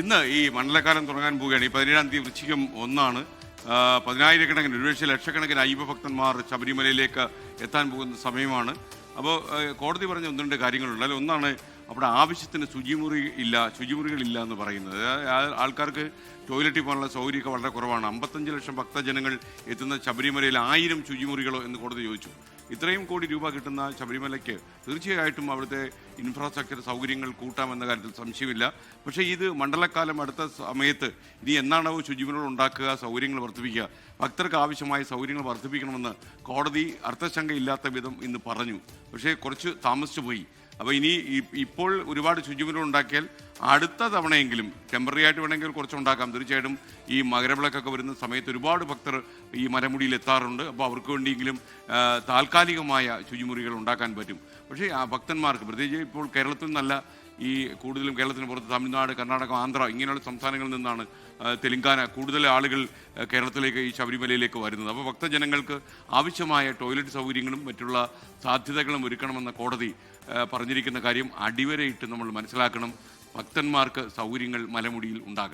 ഇന്ന് ഈ മണ്ഡലകാലം തുടങ്ങാൻ പോവുകയാണ്. ഈ 17-ാം തീയതി വൃശ്ചികം 1 പതിനായിരക്കണക്കിന് ഒരുപക്ഷെ ലക്ഷക്കണക്കിന് അയ്യപ്പ ഭക്തന്മാർ ശബരിമലയിലേക്ക് എത്താൻ പോകുന്ന സമയമാണ്. അപ്പോൾ കോടതി പറഞ്ഞ ഒന്ന് രണ്ട് കാര്യങ്ങളുണ്ട്. അതിൽ ഒന്നാണ് അവിടെ ആവശ്യത്തിന് ശുചിമുറികളില്ല എന്ന് പറയുന്നത്. ആൾക്കാർക്ക് ടോയ്ലറ്റിൽ പോകാനുള്ള സൗകര്യമൊക്കെ വളരെ കുറവാണ്. 55 ലക്ഷം ഭക്തജനങ്ങൾ എത്തുന്ന ശബരിമലയിൽ 1000 ശുചിമുറികളോ എന്ന് കോടതി ചോദിച്ചു. ഇത്രയും കോടി രൂപ കിട്ടുന്ന ശബരിമലയ്ക്ക് തീർച്ചയായിട്ടും അവിടുത്തെ ഇൻഫ്രാസ്ട്രക്ചർ സൗകര്യങ്ങൾ കൂട്ടാമെന്ന കാര്യത്തിൽ സംശയമില്ല. പക്ഷേ ഇത് മണ്ഡലക്കാലം അടുത്ത സമയത്ത് ഇനി എന്നാണോ ശുചിമുറികൾ ഉണ്ടാക്കുക, സൗകര്യങ്ങൾ വർദ്ധിപ്പിക്കുക, ഭക്തർക്ക് ആവശ്യമായ സൗകര്യങ്ങൾ വർദ്ധിപ്പിക്കണമെന്ന് കോടതി അർത്ഥശങ്കയില്ലാത്ത വിധം ഇന്ന് പറഞ്ഞു. പക്ഷേ കുറച്ച് താമസിച്ചു പോയി. അപ്പോൾ ഇനി ഇപ്പോൾ ഒരുപാട് ശുചിമുറികൾ ഉണ്ടാക്കിയാൽ അടുത്ത തവണയെങ്കിലും ടെമ്പററി ആയിട്ട് വേണമെങ്കിൽ കുറച്ചുണ്ടാക്കാം. തീർച്ചയായിട്ടും ഈ മകരവിളക്കൊക്കെ വരുന്ന സമയത്ത് ഒരുപാട് ഭക്തർ ഈ മലമുടിയിൽ എത്താറുണ്ട്. അപ്പോൾ അവർക്ക് വേണ്ടിയെങ്കിലും താൽക്കാലികമായ ശുചിമുറികൾ ഉണ്ടാക്കാൻ പറ്റും. പക്ഷേ ആ ഭക്തന്മാർക്ക് പ്രത്യേകിച്ച് ഇപ്പോൾ കേരളത്തിൽ നിന്നല്ല, ഈ കൂടുതലും കേരളത്തിന് പുറത്ത് തമിഴ്നാട്, കർണാടക, ആന്ധ്ര ഇങ്ങനെയുള്ള സംസ്ഥാനങ്ങളിൽ നിന്നാണ്, തെലങ്കാന കൂടുതൽ ആളുകൾ കേരളത്തിലേക്ക് ഈ ശബരിമലയിലേക്ക് വരുന്നത്. അപ്പോൾ ഭക്തജനങ്ങൾക്ക് ആവശ്യമായ ടോയ്ലറ്റ് സൗകര്യങ്ങളും മറ്റുള്ള സാധ്യതകളും ഒരുക്കണമെന്ന കോടതി പറഞ്ഞിരിക്കുന്ന കാര്യം അടിവരയിട്ട് നമ്മൾ മനസ്സിലാക്കണം. ഭക്തന്മാർക്ക് സൗകര്യങ്ങൾ മലമുടിയിൽ ഉണ്ടാകണം.